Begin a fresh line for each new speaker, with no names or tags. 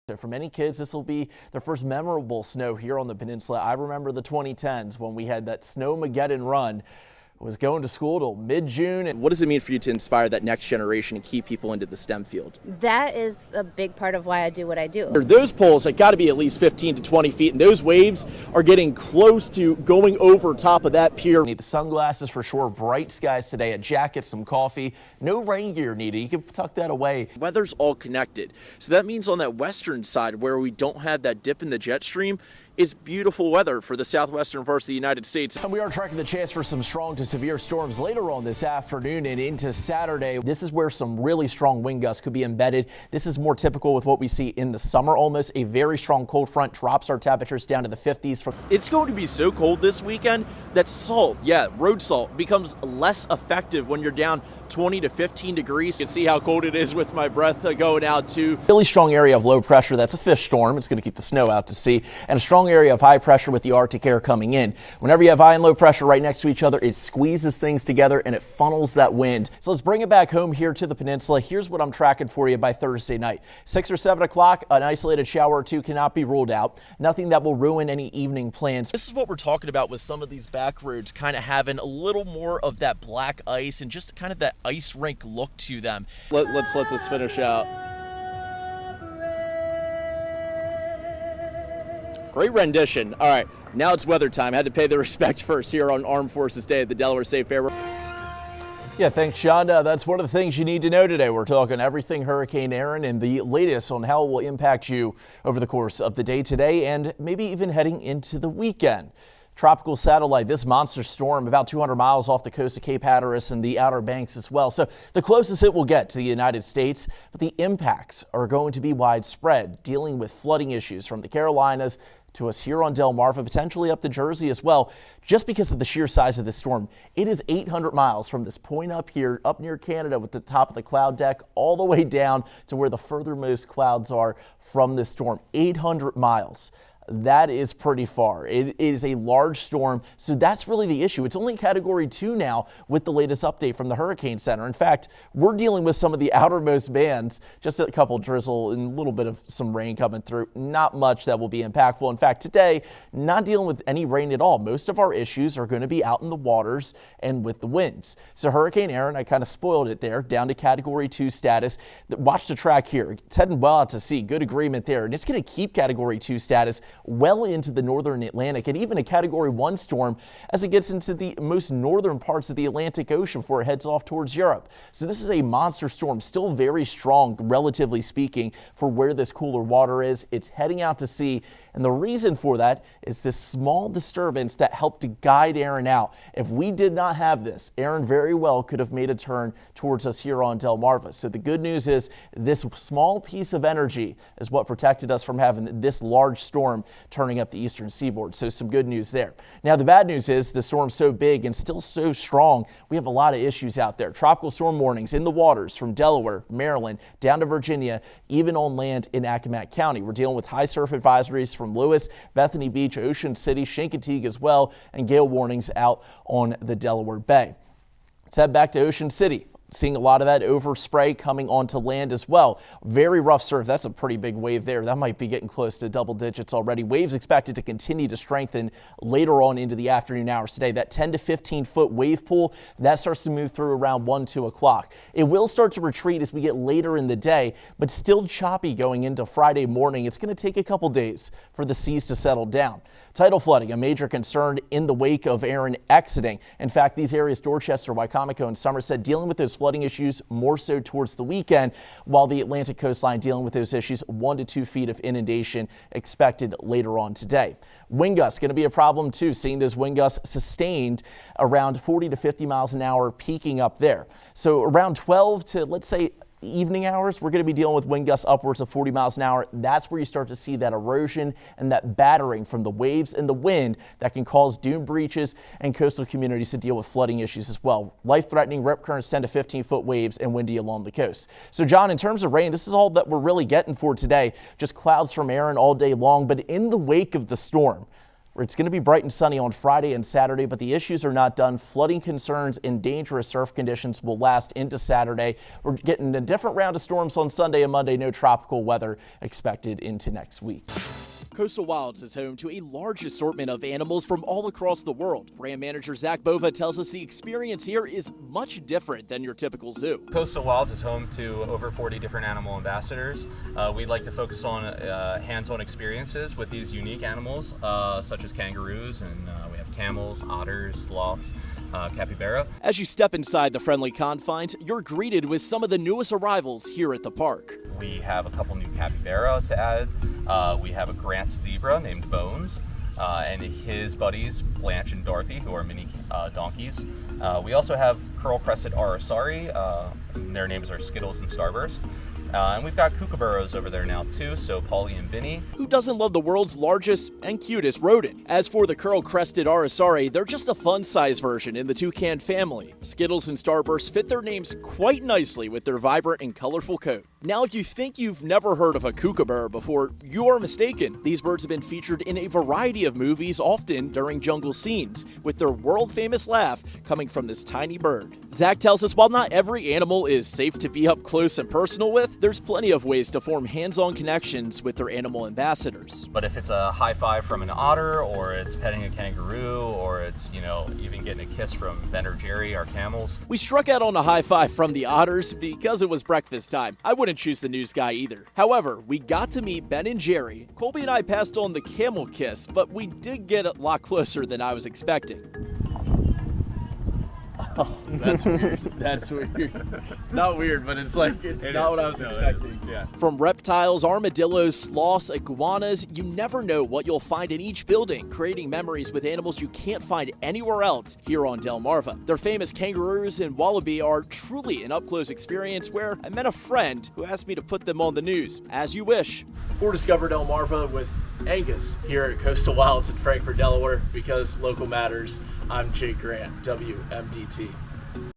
So for many kids, this will be their first memorable snow here on the peninsula. I remember the 2010s when we had that Snowmageddon run. Was going to school till mid-June. And what does it mean for you to inspire that next generation and keep people into the STEM field?
That is a big part of why I do what I do.
Those poles have got to be at least 15 to 20 feet, and those waves are getting close to going over top of that pier. Need the sunglasses for sure, bright skies today, a jacket, some coffee, no rain gear needed. You can tuck that away. Weather's all connected, so that means on that western side where we don't have that dip in the jet stream, it's beautiful weather for the southwestern parts of the United States. And we are tracking the chance for some strong to severe storms later on this afternoon and into Saturday. This is where some really strong wind gusts could be embedded. This is more typical with what we see in the summer almost. A very strong cold front drops our temperatures down to the 50s. It's going to be so cold this weekend that salt, road salt, becomes less effective when you're down 20 to 15 degrees. You can see how cold it is with my breath going out to. Really strong area of low pressure. That's a fish storm. It's going to keep the snow out to sea. And a strong area of high pressure with the Arctic air coming in. Whenever you have high and low pressure right next to each other, it squeezes things together and it funnels that wind. So let's bring it back home here to the peninsula. Here's what I'm tracking for you by Thursday night. 6 or 7 o'clock, an isolated shower or two cannot be ruled out. Nothing that will ruin any evening plans. This is what we're talking about with some of these back roads kind of having a little more of that black ice and just kind of that ice rink look to them. Let's let this finish out. Great rendition. All right, now it's weather time. I had to pay the respect first here on Armed Forces Day at the Delaware State Fair. Yeah, thanks, Sean. That's one of the things you need to know today. We're talking everything Hurricane Erin and the latest on how it will impact you over the course of the day today and maybe even heading into the weekend. Tropical satellite, this monster storm about 200 miles off the coast of Cape Hatteras and the Outer Banks as well. So the closest it will get to the United States, but the impacts are going to be widespread, dealing with flooding issues from the Carolinas to us here on Delmarva, potentially up to Jersey as well, just because of the sheer size of this storm. It is 800 miles from this point up here, up near Canada with the top of the cloud deck, all the way down to where the furthermost clouds are from this storm. 800 miles. That is pretty far. It is a large storm, so that's really the issue. It's only Category 2 now with the latest update from the Hurricane Center. In fact, we're dealing with some of the outermost bands, just a couple drizzle and a little bit of some rain coming through. Not much that will be impactful. In fact, today, not dealing with any rain at all. Most of our issues are going to be out in the waters and with the winds. So Hurricane Erin, I kind of spoiled it there, down to Category 2 status. Watch the track here. It's heading well out to sea. Good agreement there. And it's going to keep Category 2 status well into the northern Atlantic and even a Category 1 storm as it gets into the most northern parts of the Atlantic Ocean before it heads off towards Europe. So this is a monster storm, still very strong, relatively speaking, for where this cooler water is. It's heading out to sea, and the reason for that is this small disturbance that helped to guide Erin out. If we did not have this, Erin very well could have made a turn towards us here on Delmarva. So the good news is this small piece of energy is what protected us from having this large storm turning up the eastern seaboard. So some good news there. Now the bad news is the storm's so big and still so strong, we have a lot of issues out there. Tropical storm warnings in the waters from Delaware, Maryland, down to Virginia, even on land in Accomack County. We're dealing with high surf advisories from Lewis, Bethany Beach, Ocean City, Chincoteague as well, and gale warnings out on the Delaware Bay. Let's head back to Ocean City. Seeing a lot of that overspray coming onto land as well. Very rough surf. That's a pretty big wave there. That might be getting close to double digits already. Waves expected to continue to strengthen later on into the afternoon hours today. That 10 to 15 foot wave pool, that starts to move through around 1, 2 o'clock. It will start to retreat as we get later in the day, but still choppy going into Friday morning. It's going to take a couple days for the seas to settle down. Tidal flooding, a major concern in the wake of Erin exiting. In fact, these areas, Dorchester, Wycomico, and Somerset, dealing with those flooding issues more so towards the weekend, while the Atlantic coastline dealing with those issues, 1 to 2 feet of inundation expected later on today. Wind gusts going to be a problem too, seeing those wind gusts sustained around 40 to 50 miles an hour, peaking up there. So around 12 to, let's say, evening hours, we're going to be dealing with wind gusts upwards of 40 miles an hour. That's where you start to see that erosion and that battering from the waves and the wind that can cause dune breaches and coastal communities to deal with flooding issues as well. Life-threatening rip currents, 10 to 15 foot waves, and windy along the coast. So John, in terms of rain, this is all that we're really getting for today. Just clouds from Erin all day long, but in the wake of the storm, It's going to be bright and sunny on Friday and Saturday, but the issues are not done. Flooding concerns and dangerous surf conditions will last into Saturday. We're getting a different round of storms on Sunday and Monday. No tropical weather expected into next week. Coastal Wilds is home to a large assortment of animals from all across the world. Brand manager Zach Bova tells us the experience here is much different than your typical zoo.
Coastal Wilds is home to over 40 different animal ambassadors. We'd like to focus on hands-on experiences with these unique animals, such as kangaroos, and we have camels, otters, sloths, capybara.
As you step inside the friendly confines, you're greeted with some of the newest arrivals here at the park.
We have a couple new capybara to add. We have a Grant zebra named Bones, and his buddies Blanche and Dorothy, who are mini donkeys. We also have curl-crested aracari. Their names are Skittles and Starburst. And we've got kookaburras over there now too, so Polly and Vinny.
Who doesn't love the world's largest and cutest rodent? As for the curl-crested aracari, they're just a fun-size version in the toucan family. Skittles and Starburst fit their names quite nicely with their vibrant and colorful coat. Now, if you think you've never heard of a kookaburra before, you are mistaken. These birds have been featured in a variety of movies, often during jungle scenes, with their world-famous laugh coming from this tiny bird. Zach tells us while not every animal is safe to be up close and personal with, there's plenty of ways to form hands-on connections with their animal ambassadors.
But if it's a high five from an otter, or it's petting a kangaroo, or it's, even getting a kiss from Ben or Jerry, our camels.
We struck out on a high five from the otters because it was breakfast time. I wouldn't choose the news guy either. However, we got to meet Ben and Jerry. Colby and I passed on the camel kiss, but we did get a lot closer than I was expecting. Oh, that's weird. That's weird. Not weird, but it's not what I was expecting. Yeah. From reptiles, armadillos, sloths, iguanas, you never know what you'll find in each building, creating memories with animals you can't find anywhere else here on Delmarva. Their famous kangaroos and wallaby are truly an up-close experience where I met a friend who asked me to put them on the news. As you wish. For Discover Delmarva with Angus here at Coastal Wilds in Frankfort, Delaware, because local matters. I'm Jake Grant, WMDT.